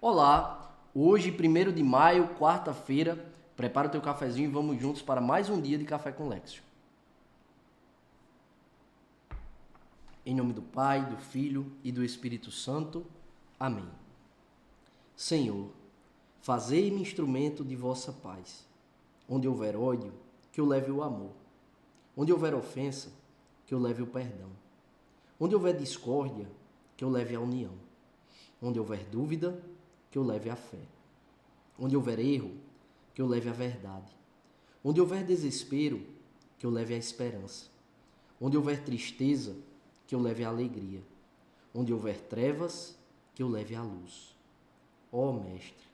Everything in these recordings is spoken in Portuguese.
Olá, hoje, 1º de maio, quarta-feira, prepara o teu cafezinho e vamos juntos para mais um dia de Café com Lexio. Em nome do Pai, do Filho e do Espírito Santo. Amém. Senhor, fazei-me instrumento de vossa paz. Onde houver ódio, que eu leve o amor. Onde houver ofensa, que eu leve o perdão. Onde houver discórdia, que eu leve a união. Onde houver dúvida, que eu leve a fé. Onde houver erro, que eu leve a verdade. Onde houver desespero, que eu leve a esperança. Onde houver tristeza, que eu leve a alegria. Onde houver trevas, que eu leve a luz. Ó Mestre,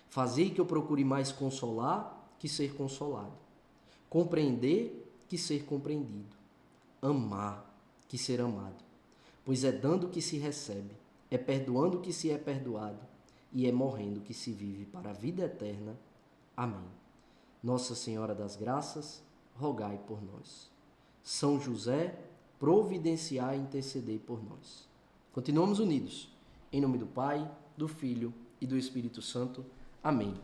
fazei que eu procure mais consolar que ser consolado. Compreender que ser compreendido. Amar que ser amado. Pois é dando que se recebe, é perdoando que se é perdoado, e é morrendo que se vive para a vida eterna. Amém. Nossa Senhora das Graças, rogai por nós. São José, providenciai e intercedei por nós. Continuamos unidos. Em nome do Pai, do Filho e do Espírito Santo. Amém.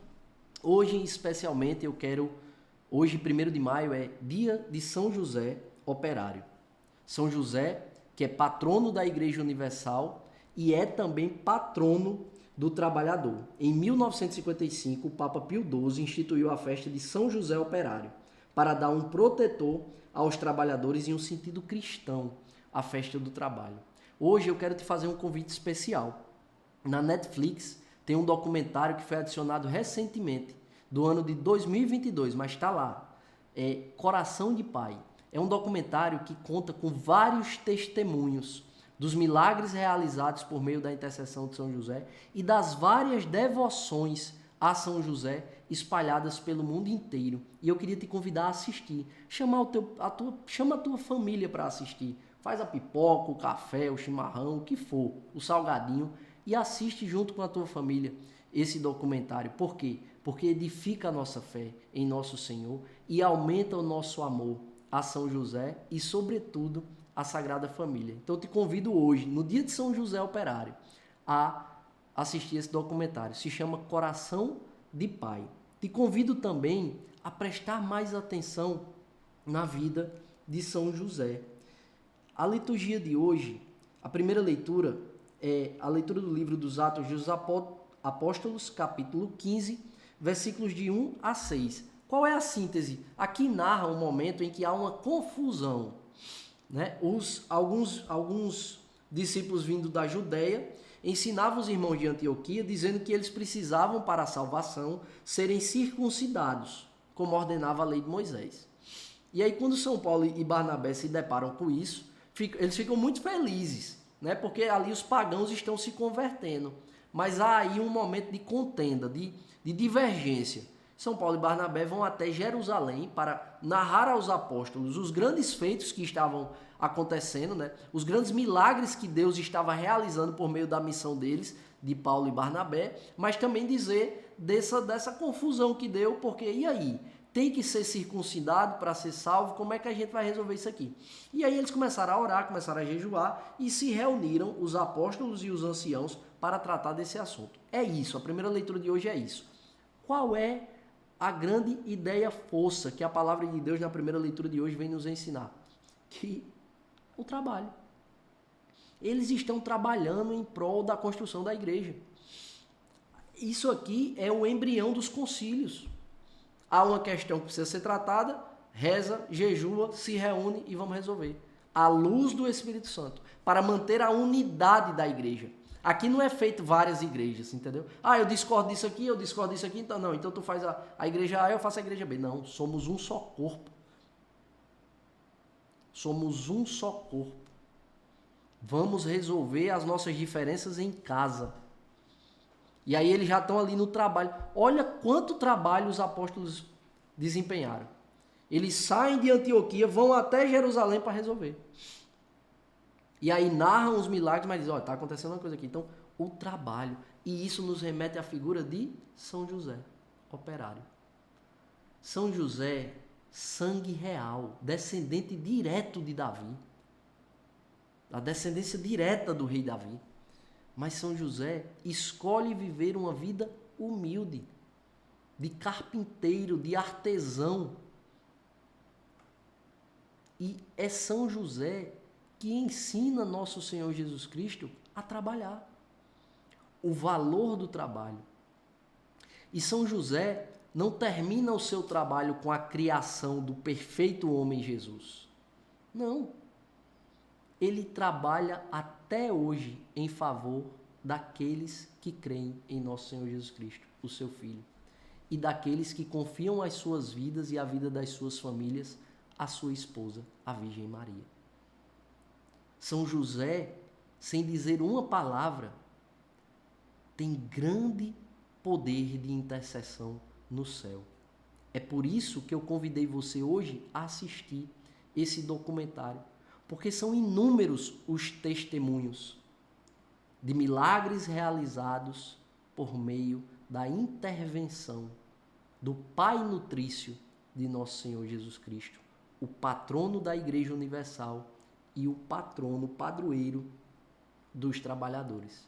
Hoje, especialmente, Hoje, 1º de maio, é dia de São José Operário. São José, que é patrono da Igreja Universal e é também patrono do trabalhador. Em 1955, o Papa Pio XII instituiu a festa de São José Operário para dar um protetor aos trabalhadores em um sentido cristão, a festa do trabalho. Hoje eu quero te fazer um convite especial. Na Netflix tem um documentário que foi adicionado recentemente, do ano de 2022, mas está lá. É Coração de Pai. É um documentário que conta com vários testemunhos dos milagres realizados por meio da intercessão de São José e das várias devoções a São José espalhadas pelo mundo inteiro. E eu queria te convidar a assistir. Chama a tua família para assistir. Faz a pipoca, o café, o chimarrão, o que for, o salgadinho, e assiste junto com a tua família esse documentário. Por quê? Porque edifica a nossa fé em nosso Senhor e aumenta o nosso amor a São José e, sobretudo, a Sagrada Família. Então eu te convido hoje, no dia de São José Operário, a assistir esse documentário. Se chama Coração de Pai. Te convido também a prestar mais atenção na vida de São José. A liturgia de hoje, a primeira leitura é a leitura do livro dos Atos dos Apóstolos, capítulo 15, versículos de 1 a 6. Qual é a síntese? Aqui narra um momento em que há uma confusão, né? Alguns discípulos vindo da Judéia ensinavam os irmãos de Antioquia dizendo que eles precisavam, para a salvação, serem circuncidados, como ordenava a lei de Moisés. E aí, quando São Paulo e Barnabé se deparam com isso, eles ficam muito felizes, né? Porque ali os pagãos estão se convertendo. Mas há aí um momento de contenda, de divergência. São Paulo e Barnabé vão até Jerusalém para narrar aos apóstolos os grandes feitos que estavam acontecendo, né? Os grandes milagres que Deus estava realizando por meio da missão deles, de Paulo e Barnabé, mas também dizer dessa confusão que deu, porque e aí? Tem que ser circuncidado para ser salvo? Como é que a gente vai resolver isso aqui? E aí eles começaram a orar, começaram a jejuar e se reuniram, os apóstolos e os anciãos, para tratar desse assunto. É isso, a primeira leitura de hoje é isso. Qual é a grande ideia força que a palavra de Deus na primeira leitura de hoje vem nos ensinar? Que o trabalho. Eles estão trabalhando em prol da construção da igreja. Isso aqui é o embrião dos concílios. Há uma questão que precisa ser tratada, reza, jejua, se reúne e vamos resolver. À luz do Espírito Santo, para manter a unidade da igreja. Aqui não é feito várias igrejas, entendeu? Ah, eu discordo disso aqui, então não. Então tu faz a igreja A, eu faço a igreja B. Não, somos um só corpo. Somos um só corpo. Vamos resolver as nossas diferenças em casa. E aí eles já estão ali no trabalho. Olha quanto trabalho os apóstolos desempenharam. Eles saem de Antioquia, vão até Jerusalém para resolver. E aí narram os milagres, mas dizem, está acontecendo uma coisa aqui. Então, o trabalho. E isso nos remete à figura de São José, operário. São José, sangue real, descendente direto de Davi. A descendência direta do rei Davi. Mas São José escolhe viver uma vida humilde, de carpinteiro, de artesão. E é São José que ensina nosso Senhor Jesus Cristo a trabalhar, o valor do trabalho. E São José não termina o seu trabalho com a criação do perfeito homem Jesus. Não. Ele trabalha até hoje em favor daqueles que creem em nosso Senhor Jesus Cristo, o seu Filho, e daqueles que confiam as suas vidas e a vida das suas famílias à sua esposa, a Virgem Maria. São José, sem dizer uma palavra, tem grande poder de intercessão no céu. É por isso que eu convidei você hoje a assistir esse documentário, porque são inúmeros os testemunhos de milagres realizados por meio da intervenção do Pai nutrício de nosso Senhor Jesus Cristo, o patrono da Igreja Universal e o patrono, padroeiro dos trabalhadores.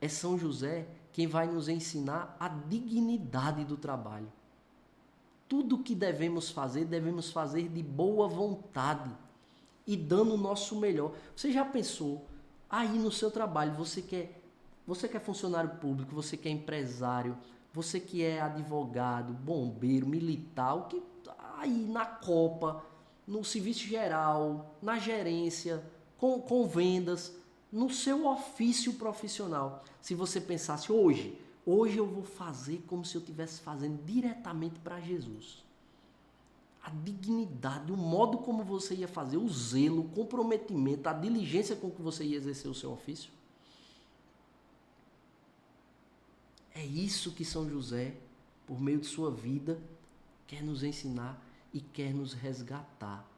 É São José quem vai nos ensinar a dignidade do trabalho. Tudo o que devemos fazer de boa vontade e dando o nosso melhor. Você já pensou, aí no seu trabalho, você que é funcionário público, você que é empresário, você que é advogado, bombeiro, militar, o que aí na copa, no serviço geral, na gerência, com vendas, no seu ofício profissional. Se você pensasse hoje eu vou fazer como se eu estivesse fazendo diretamente para Jesus. A dignidade, o modo como você ia fazer, o zelo, o comprometimento, a diligência com que você ia exercer o seu ofício. É isso que São José, por meio de sua vida, quer nos ensinar e quer nos resgatar.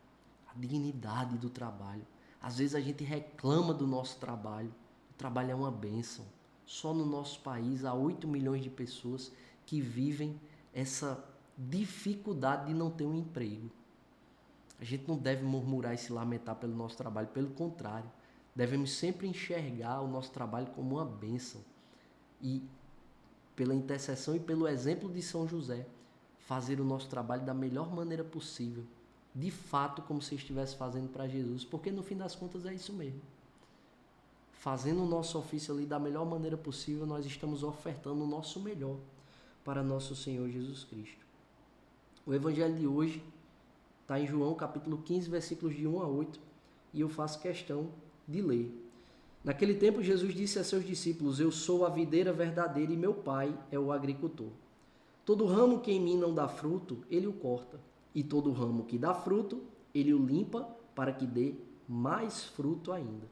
A dignidade do trabalho. Às vezes a gente reclama do nosso trabalho. O trabalho é uma bênção. Só no nosso país há 8 milhões de pessoas que vivem essa dificuldade de não ter um emprego. A gente não deve murmurar e se lamentar pelo nosso trabalho. Pelo contrário, devemos sempre enxergar o nosso trabalho como uma bênção. E pela intercessão e pelo exemplo de São José, fazer o nosso trabalho da melhor maneira possível. De fato, como se estivesse fazendo para Jesus, porque no fim das contas é isso mesmo. Fazendo o nosso ofício ali da melhor maneira possível, nós estamos ofertando o nosso melhor para nosso Senhor Jesus Cristo. O evangelho de hoje está em João capítulo 15, versículos de 1 a 8, e eu faço questão de ler. Naquele tempo, Jesus disse a seus discípulos: Eu sou a videira verdadeira e meu Pai é o agricultor. Todo ramo que em mim não dá fruto, ele o corta. E todo ramo que dá fruto, ele o limpa para que dê mais fruto ainda.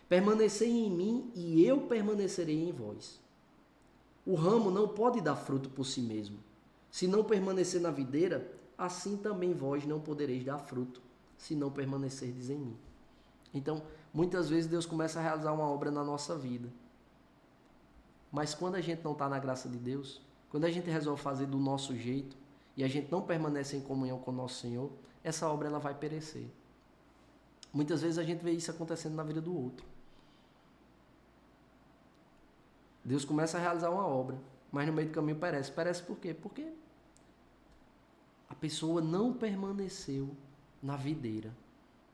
Permanecei em mim e eu permanecerei em vós. O ramo não pode dar fruto por si mesmo. Se não permanecer na videira, assim também vós não podereis dar fruto, se não permanecerdes em mim. Então, muitas vezes Deus começa a realizar uma obra na nossa vida. Mas quando a gente não está na graça de Deus, quando a gente resolve fazer do nosso jeito, e a gente não permanece em comunhão com o nosso Senhor, essa obra ela vai perecer. Muitas vezes a gente vê isso acontecendo na vida do outro. Deus começa a realizar uma obra, mas no meio do caminho perece. Perece por quê? Porque a pessoa não permaneceu na videira.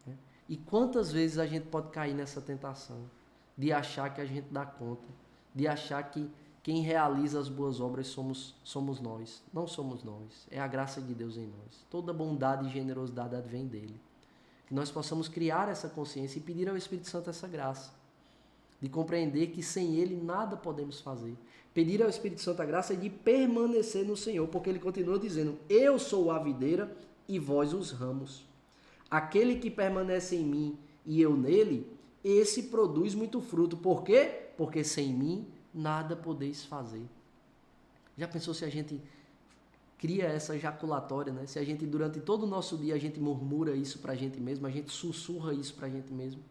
Né? E quantas vezes a gente pode cair nessa tentação de achar que a gente dá conta, de achar que quem realiza as boas obras somos nós. Não somos nós. É a graça de Deus em nós. Toda bondade e generosidade advém dele. Que nós possamos criar essa consciência e pedir ao Espírito Santo essa graça. De compreender que sem ele nada podemos fazer. Pedir ao Espírito Santo a graça de permanecer no Senhor. Porque ele continua dizendo: Eu sou a videira e vós os ramos. Aquele que permanece em mim e eu nele, esse produz muito fruto. Por quê? Porque sem mim nada podeis fazer. Já pensou se a gente cria essa ejaculatória, né? Se a gente durante todo o nosso dia a gente murmura isso pra gente mesmo, a gente sussurra isso pra gente mesmo.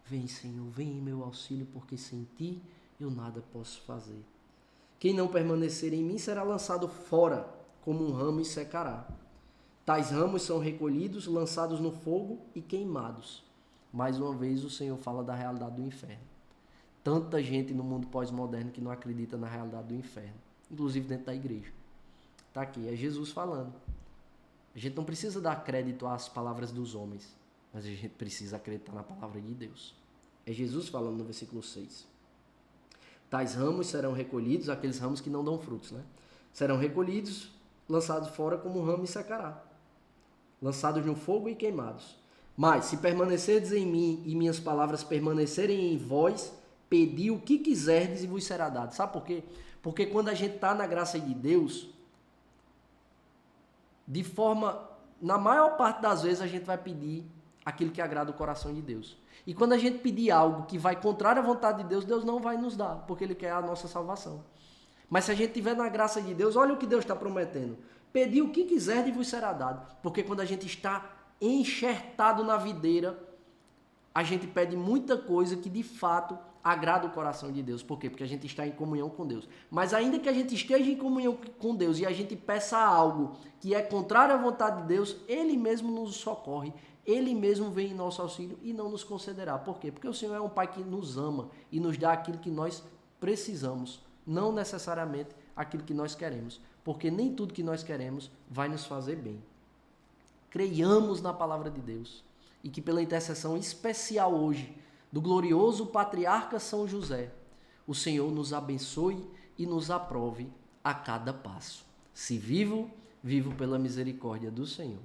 Vem, Senhor, vem em meu auxílio, porque sem ti eu nada posso fazer. Quem não permanecer em mim será lançado fora como um ramo e secará. Tais ramos são recolhidos, lançados no fogo e queimados. Mais uma vez o Senhor fala da realidade do inferno. tanta gente no mundo pós-moderno que não acredita na realidade do inferno, inclusive dentro da igreja. Está aqui, é Jesus falando. A gente não precisa dar crédito às palavras dos homens, mas a gente precisa acreditar na palavra de Deus. É Jesus falando no versículo 6. Tais ramos serão recolhidos, aqueles ramos que não dão frutos, né? Serão recolhidos, lançados fora como um ramo e secará. Lançados no fogo e queimados. Mas, se permanecerdes em mim e minhas palavras permanecerem em vós, pedi o que quiserdes e vos será dado. Sabe por quê? Porque quando a gente está na graça de Deus, na maior parte das vezes a gente vai pedir aquilo que agrada o coração de Deus. E quando a gente pedir algo que vai contrário à vontade de Deus, Deus não vai nos dar, porque Ele quer a nossa salvação. Mas se a gente estiver na graça de Deus, olha o que Deus está prometendo. Pedi o que quiser e vos será dado. Porque quando a gente está enxertado na videira, a gente pede muita coisa que de fato agrada o coração de Deus. Por quê? Porque a gente está em comunhão com Deus. Mas ainda que a gente esteja em comunhão com Deus e a gente peça algo que é contrário à vontade de Deus, Ele mesmo nos socorre, Ele mesmo vem em nosso auxílio e não nos concederá. Por quê? Porque o Senhor é um Pai que nos ama e nos dá aquilo que nós precisamos, não necessariamente aquilo que nós queremos, porque nem tudo que nós queremos vai nos fazer bem. Creiamos na palavra de Deus e que pela intercessão especial hoje do glorioso patriarca São José, o Senhor nos abençoe e nos aprove a cada passo. Se vivo, vivo pela misericórdia do Senhor.